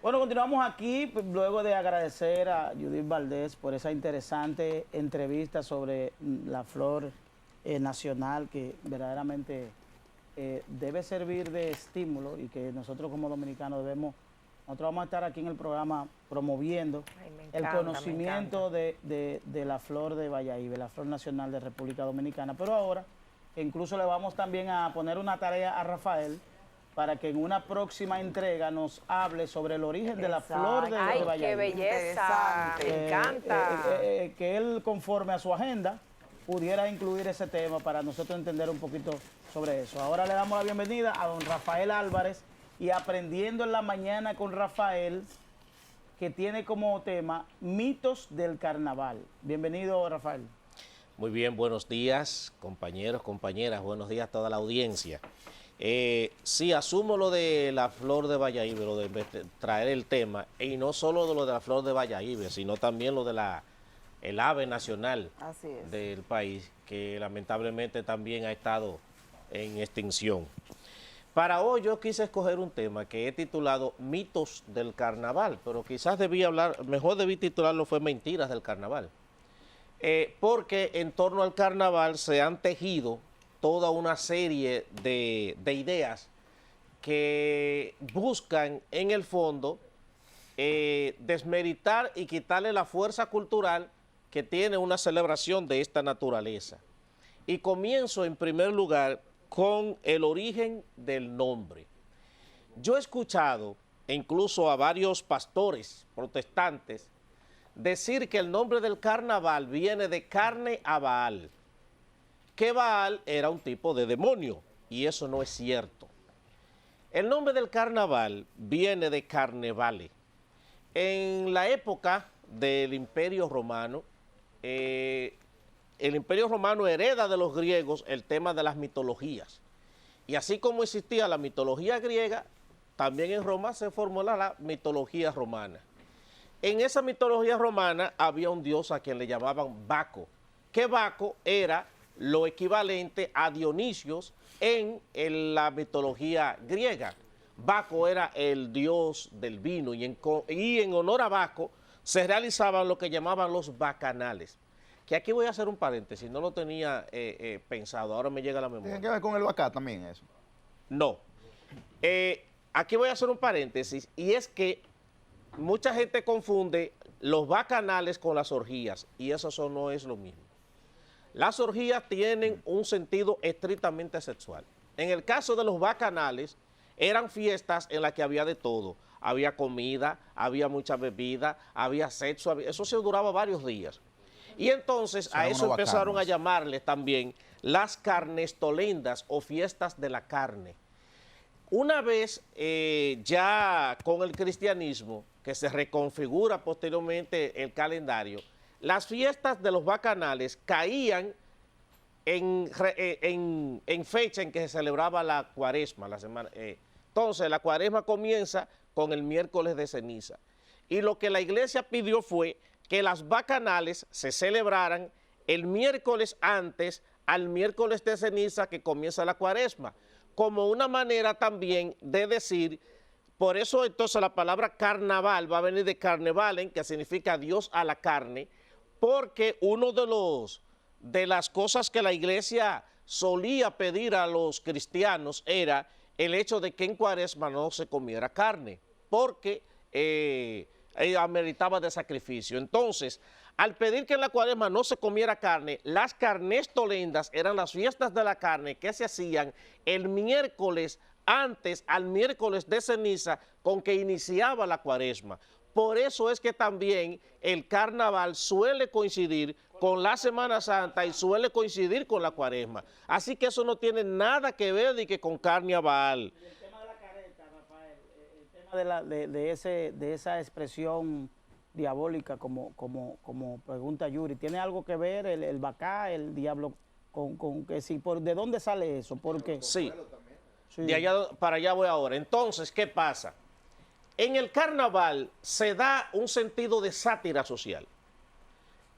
Bueno, continuamos aquí luego de agradecer a Judith Valdés por esa interesante entrevista sobre la flor nacional que verdaderamente debe servir de estímulo y que nosotros como dominicanos nosotros vamos a estar aquí en el programa promoviendo el conocimiento de la flor de Bayahíbe, la flor nacional de República Dominicana. Pero ahora incluso le vamos también a poner una tarea a Rafael para que en una próxima entrega nos hable sobre el origen de la flor de Bayahíbe. ¡Ay, qué belleza! Me encanta. Que él, conforme a su agenda, pudiera incluir ese tema para nosotros entender un poquito sobre eso. Ahora le damos la bienvenida a don Rafael Álvarez y Aprendiendo en la Mañana con Rafael, que tiene como tema Mitos del Carnaval. Bienvenido, Rafael. Muy bien, buenos días, compañeros, compañeras, buenos días a toda la audiencia. Sí, asumo lo de la flor de Bayahíbe, lo de traer el tema, y no solo de lo de la flor de Bayahíbe, sino también lo de el ave nacional del país, que lamentablemente también ha estado en extinción. Para hoy yo quise escoger un tema que he titulado Mitos del Carnaval, pero quizás mejor debí titularlo fue Mentiras del Carnaval. Porque en torno al carnaval se han tejido toda una serie de ideas que buscan en el fondo desmeritar y quitarle la fuerza cultural que tiene una celebración de esta naturaleza. Y comienzo en primer lugar con el origen del nombre. Yo he escuchado incluso a varios pastores protestantes decir que el nombre del carnaval viene de carne a Baal, que Baal era un tipo de demonio, y eso no es cierto. El nombre del carnaval viene de carnevale. En la época del Imperio Romano, el Imperio Romano hereda de los griegos el tema de las mitologías. Y así como existía la mitología griega, también en Roma se formó la mitología romana. En esa mitología romana había un dios a quien le llamaban Baco, que Baco era lo equivalente a Dionisios en la mitología griega. Baco era el dios del vino y en honor a Baco se realizaban lo que llamaban los bacanales. Que aquí voy a hacer un paréntesis, no lo tenía pensado, ahora me llega a la memoria. ¿Tiene que ver con el bacá también eso? No. Aquí voy a hacer un paréntesis y es que mucha gente confunde los bacanales con las orgías y eso no es lo mismo. Las orgías tienen un sentido estrictamente sexual. En el caso de los bacanales, eran fiestas en las que había de todo. Había comida, había mucha bebida, había sexo, eso se duraba varios días. Y entonces a eso empezaron a llamarle también las carnestolendas o fiestas de la carne. Una vez ya con el cristianismo, que se reconfigura posteriormente el calendario, las fiestas de los bacanales caían en fecha en que se celebraba la cuaresma. Entonces la cuaresma comienza con el miércoles de ceniza. Y lo que la iglesia pidió fue que las bacanales se celebraran el miércoles antes al miércoles de ceniza que comienza la cuaresma, como una manera también de decir, por eso entonces la palabra carnaval va a venir de carnevalen, que significa Dios a la carne, porque uno de las cosas que la iglesia solía pedir a los cristianos era el hecho de que en cuaresma no se comiera carne, porque ameritaba de sacrificio. Entonces, al pedir que en la cuaresma no se comiera carne, las carnestolendas eran las fiestas de la carne que se hacían el miércoles antes al miércoles de ceniza con que iniciaba la cuaresma. Por eso es que también el carnaval suele coincidir con la Semana Santa y suele coincidir con la cuaresma. Así que eso no tiene nada que ver de que con carne a Baal. Y el tema de la careta, Rafael, el tema de esa expresión diabólica, como pregunta Yuri, ¿tiene algo que ver el bacá, el diablo, con que sí? ¿De dónde sale eso? Porque sí, de allá para allá voy ahora. Entonces, ¿qué pasa? En el carnaval se da un sentido de sátira social.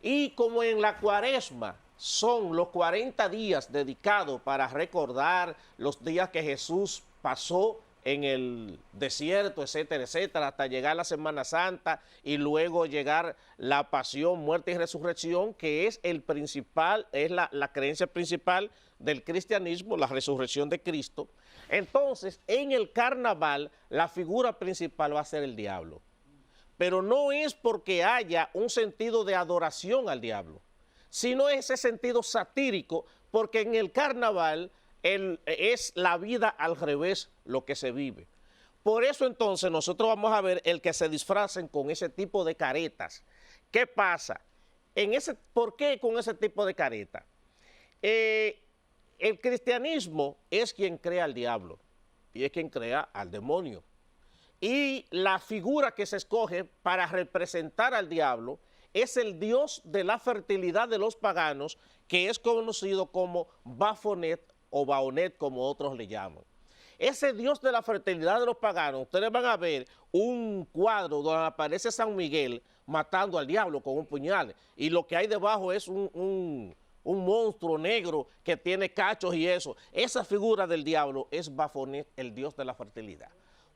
Y como en la cuaresma son los 40 días dedicados para recordar los días que Jesús pasó en el desierto, etcétera, etcétera, hasta llegar la Semana Santa y luego llegar la pasión, muerte y resurrección, que es el principal, es la creencia principal del cristianismo, la resurrección de Cristo. Entonces, en el carnaval, la figura principal va a ser el diablo. Pero no es porque haya un sentido de adoración al diablo, sino ese sentido satírico, porque en el carnaval es la vida al revés lo que se vive. Por eso entonces nosotros vamos a ver el que se disfracen con ese tipo de caretas. ¿Qué pasa? ¿Por qué con ese tipo de careta? El cristianismo es quien crea al diablo y es quien crea al demonio. Y la figura que se escoge para representar al diablo es el dios de la fertilidad de los paganos, que es conocido como Baphomet o Baonet, como otros le llaman. Ese dios de la fertilidad de los paganos, ustedes van a ver un cuadro donde aparece San Miguel matando al diablo con un puñal, y lo que hay debajo es un monstruo negro que tiene cachos y eso. Esa figura del diablo es Baphomet, el dios de la fertilidad.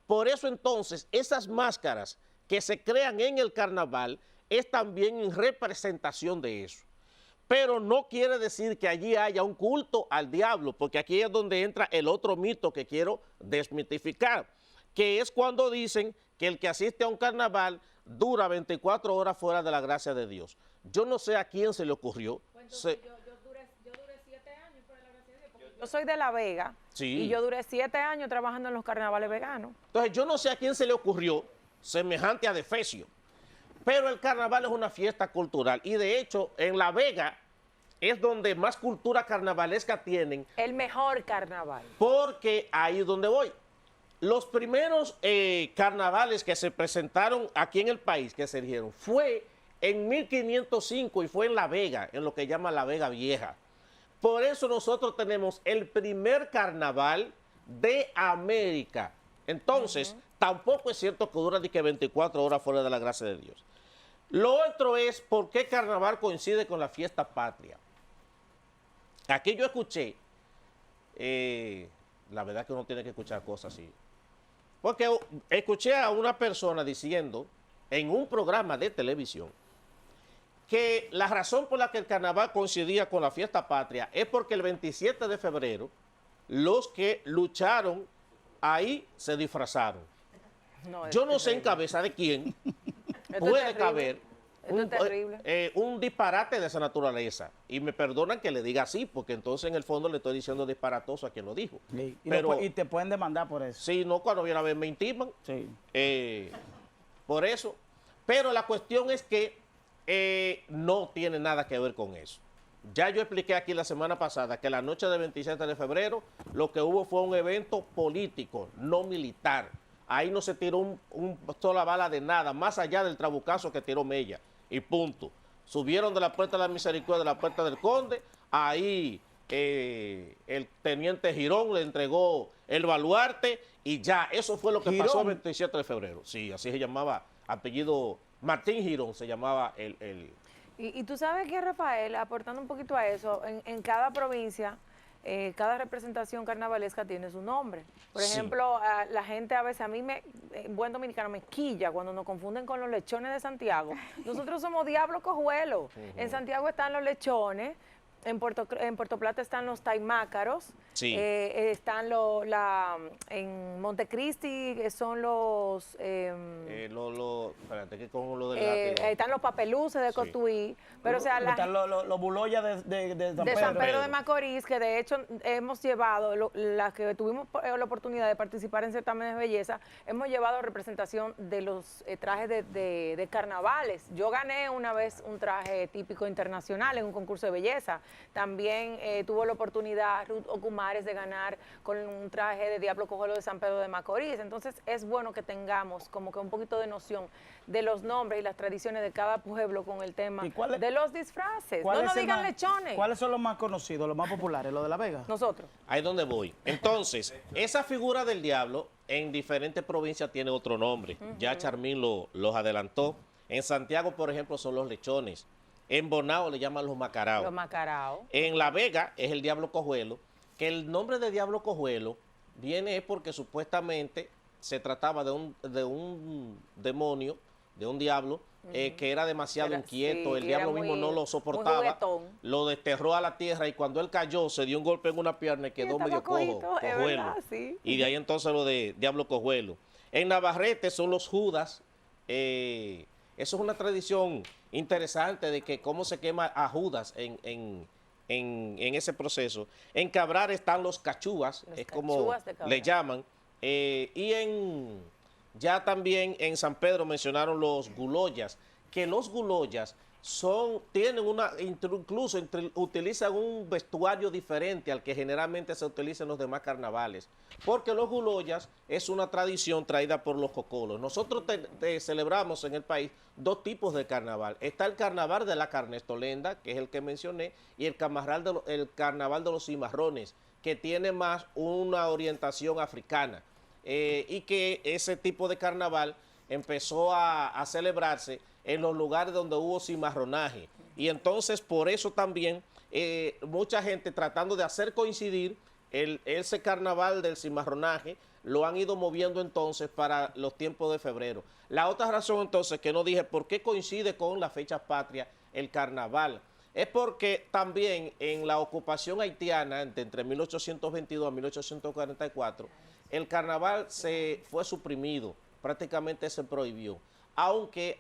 Por eso entonces esas máscaras que se crean en el carnaval es también en representación de eso. Pero no quiere decir que allí haya un culto al diablo, porque aquí es donde entra el otro mito que quiero desmitificar, que es cuando dicen que el que asiste a un carnaval dura 24 horas fuera de la gracia de Dios. Yo no sé a quién se le ocurrió. Yo duré 7 años fuera de la gracia de Dios, porque yo soy de La Vega, Sí. y yo duré 7 años trabajando en los carnavales veganos. Entonces yo no sé a quién se le ocurrió semejante adefesio. Pero el carnaval es una fiesta cultural y de hecho en La Vega es donde más cultura carnavalesca tienen. El mejor carnaval. Porque ahí es donde voy. Los primeros carnavales que se presentaron aquí en el país, que se dieron, fue en 1505 y fue en La Vega, en lo que llaman La Vega Vieja. Por eso nosotros tenemos el primer carnaval de América. Entonces, tampoco es cierto que dura ni que 24 horas fuera de la gracia de Dios. Lo otro es por qué carnaval coincide con la fiesta patria. Aquí yo escuché, la verdad que uno tiene que escuchar cosas así, porque escuché a una persona diciendo en un programa de televisión que la razón por la que el carnaval coincidía con la fiesta patria es porque el 27 de febrero los que lucharon ahí se disfrazaron. No, Yo no sé en cabeza de quién puede caber un disparate de esa naturaleza. Y me perdonan que le diga así, porque entonces en el fondo le estoy diciendo disparatoso a quien lo dijo. Sí, pero, y te pueden demandar por eso. Sí, no, cuando viene a ver me intiman. Sí. Por eso. Pero la cuestión es que no tiene nada que ver con eso. Ya yo expliqué aquí la semana pasada que la noche del 27 de febrero lo que hubo fue un evento político, no militar. Ahí no se tiró un sola bala de nada, más allá del trabucazo que tiró Mella, y punto. Subieron de la Puerta de la Misericordia a la Puerta del Conde, ahí el teniente Girón le entregó el baluarte y ya, eso fue lo que pasó el 27 de febrero. Sí, así se llamaba, apellido Martín Girón se llamaba el... Y tú sabes que, Rafael, aportando un poquito a eso, en cada provincia, cada representación carnavalesca tiene su nombre. Por ejemplo, la gente a veces, en buen dominicano, me quilla cuando nos confunden con los lechones de Santiago. Nosotros somos Diablo Cojuelo. En Santiago están los lechones, en Puerto Plata están los taimácaros, Sí. están en Montecristi son los... espérate, que con lo del están los papeluces de Cotuí, pero o sea... Están los buloyas de San Pedro de Macorís, que de hecho hemos llevado, las que tuvimos la oportunidad de participar en certámenes de belleza, hemos llevado representación de los trajes de carnavales. Yo gané una vez un traje típico internacional en un concurso de belleza. También tuvo la oportunidad Ruth Ocumares de ganar con un traje de Diablo Cojuelo de San Pedro de Macorís. Entonces es bueno que tengamos como que un poquito de noción de los nombres y las tradiciones de cada pueblo con el tema de los disfraces. No nos digan lechones. ¿Cuáles son los más conocidos, los más populares, los de La Vega? Nosotros. Ahí es donde voy. Entonces, esa figura del diablo en diferentes provincias tiene otro nombre. Ya Charmín los adelantó. En Santiago, por ejemplo, son los lechones. En Bonao le llaman los macaraos. Los macaraos. En La Vega es el Diablo Cojuelo, que el nombre de Diablo Cojuelo viene es porque supuestamente se trataba de un demonio, de un diablo, que era demasiado inquieto, sí, el diablo era mismo muy- no lo muy soportaba, juguetón. lo desterró a la tierra y cuando él cayó se dio un golpe en una pierna y quedó estaba medio cojo, cojito, es cojuelo. verdad, sí. Y de ahí entonces lo de diablo cojuelo. En Navarrete son los Judas, eso es una tradición interesante de que cómo se quema a Judas en ese proceso. En Cabral están los cachúas, Los es como cachúas de Cabral. le llaman. Ya también en San Pedro mencionaron los guloyas, que los guloyas tienen incluso utilizan un vestuario diferente al que generalmente se utiliza en los demás carnavales, porque los guloyas es una tradición traída por los cocolos. Nosotros celebramos en el país dos tipos de carnaval. Está el carnaval de la Carnestolenda, que es el que mencioné, y el carnaval de los cimarrones, que tiene más una orientación africana. Y que ese tipo de carnaval empezó a celebrarse en los lugares donde hubo cimarronaje. Y entonces por eso también mucha gente tratando de hacer coincidir ese carnaval del cimarronaje lo han ido moviendo entonces para los tiempos de febrero. La otra razón entonces que no dije por qué coincide con las fechas patrias el carnaval es porque también en la ocupación haitiana entre 1822 a 1844 el carnaval fue suprimido, prácticamente se prohibió. Aunque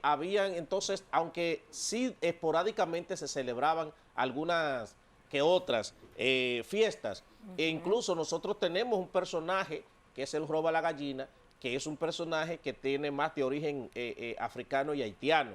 aunque sí esporádicamente se celebraban algunas que otras fiestas. E incluso nosotros tenemos un personaje que es el Roba la Gallina, que es un personaje que tiene más de origen africano y haitiano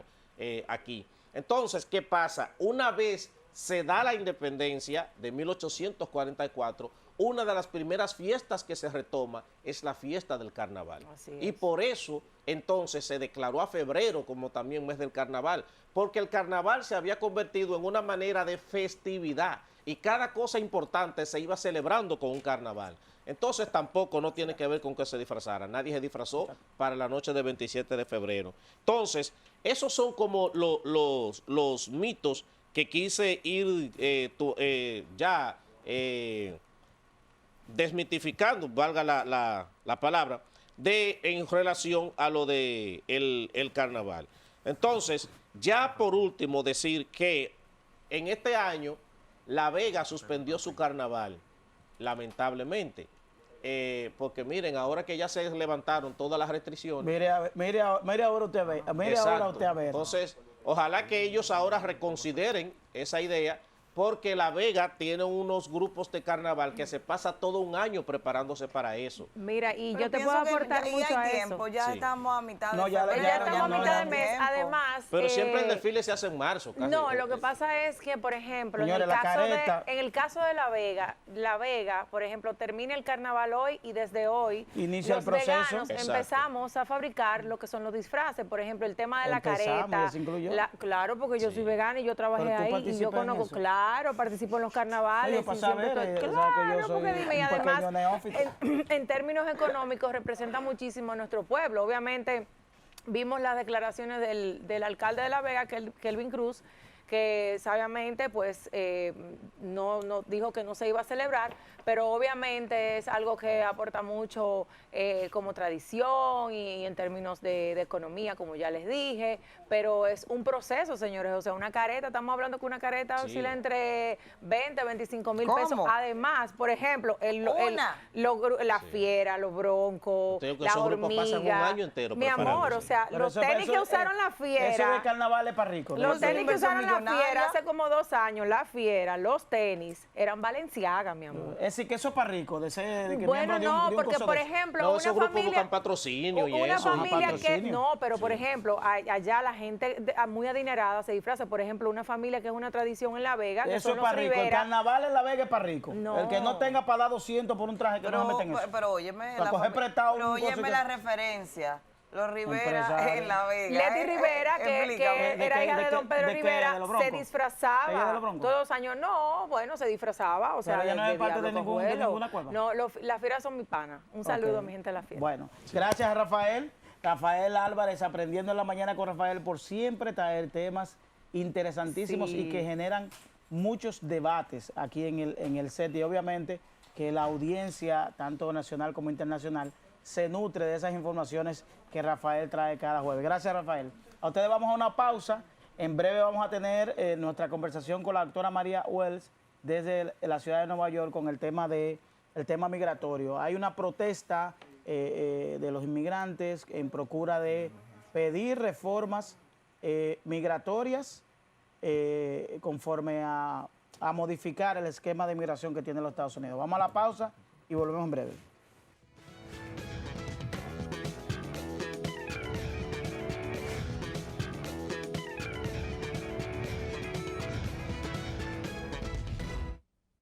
aquí. Entonces, ¿qué pasa? Una vez se da la independencia de 1844, una de las primeras fiestas que se retoma es la fiesta del carnaval. Así es. Y por eso entonces se declaró a febrero como también mes del carnaval, porque el carnaval se había convertido en una manera de festividad y cada cosa importante se iba celebrando con un carnaval. Entonces tampoco no tiene que ver con que se disfrazara. Nadie se disfrazó para la noche del 27 de febrero. Entonces, esos son como los mitos que quise ir desmitificando, valga la palabra, en relación a lo de el carnaval. Entonces, ya por último decir que en este año La Vega suspendió su carnaval, lamentablemente. Porque miren, ahora que ya se levantaron todas las restricciones. Mire ahora usted ve. Mire ahora usted a ver. Entonces, ojalá que ellos ahora reconsideren esa idea, porque La Vega tiene unos grupos de carnaval que se pasa todo un año preparándose para eso. Mira, y Pero yo te pienso puedo que aportar ya mucho a hay tiempo, eso. ya Sí. estamos a mitad No, de ya- febrero. Ya estamos a no, mitad de no, mes. tiempo. Además, Pero siempre el desfile se hace en marzo. Casi. no, lo que pasa es que, por ejemplo, Señores, en, el la caso careta. en el caso de La Vega, por ejemplo, termina el carnaval hoy y desde hoy Inicia los el proceso. veganos Exacto. empezamos a fabricar lo que son los disfraces. Por ejemplo, el tema de la Empezamos, careta. ya se incluyó. Claro, porque yo soy vegana y yo trabajé Pero tú ahí y participas yo en conozco, eso. claro, participo en los carnavales. Yo para y siempre saber, estoy- o sea, que yo claro, soy porque dime, y un además, pequeño neófito. en términos económicos representa muchísimo a nuestro pueblo. Obviamente, vimos las declaraciones del alcalde de La Vega, Kelvin Cruz, que sabiamente pues no dijo que no se iba a celebrar, pero obviamente es algo que aporta mucho como tradición y en términos de economía, como ya les dije, pero es un proceso, señores, o sea, una careta, estamos hablando que una careta Sí. oscila entre 20, 25 mil ¿Cómo? pesos. Además, por ejemplo, la fiera, los broncos, Te digo que la esos grupos pasan un hormiga. año entero Mi amor, preparándose. o sea, Pero los tenis que usaron la fiera. Eso de carnaval es para ricos. Los Eso es tenis que inversión usaron la millonaria. fiera hace como 2 años, la fiera, los tenis, eran Valenciaga, mi amor. Es decir, que eso es para ricos. De que Bueno, miembro de un- no, de un porque coso por de eso. ejemplo, No, una esos grupos familia, buscan patrocinio y una eso. familia que, patrocinio. no, pero por ejemplo, allá la gente muy adinerada se disfraza, por ejemplo, una familia que es una tradición en La Vega, que Eso son es los para ricos. El Rivera. carnaval en La Vega es para ricos. No. El que no tenga para dar 200 por un traje que no se meten en eso. Pero óyeme, Para coger prestado pero un coso óyeme que- la referencia. Los Rivera Empresario. en La Vega. Leti Rivera, que Explícame. ¿De era qué- hija de de qué- don Pedro de qué? Rivera, ¿De los se Broncos? ¿Ella de disfrazaba los Broncos? todos los años. No, bueno, se disfrazaba, o sea, Pero ella no es parte de Diablo ningún- de Cojuelo. ninguna cueva. No, las fieras son mi pana. Un saludo Ok. a mi gente de la fiera. Bueno, gracias a Rafael. Rafael Álvarez, Aprendiendo en la Mañana con Rafael, por siempre traer temas interesantísimos Sí. y que generan muchos debates aquí en el set. Y obviamente que la audiencia, tanto nacional como internacional, se nutre de esas informaciones que Rafael trae cada jueves. Gracias, Rafael. A ustedes vamos a una pausa. En breve vamos a tener nuestra conversación con la doctora María Wells desde la ciudad de Nueva York con el tema migratorio. Hay una protesta de los inmigrantes en procura de pedir reformas migratorias conforme a modificar el esquema de inmigración que tienen los Estados Unidos. Vamos a la pausa y volvemos en breve.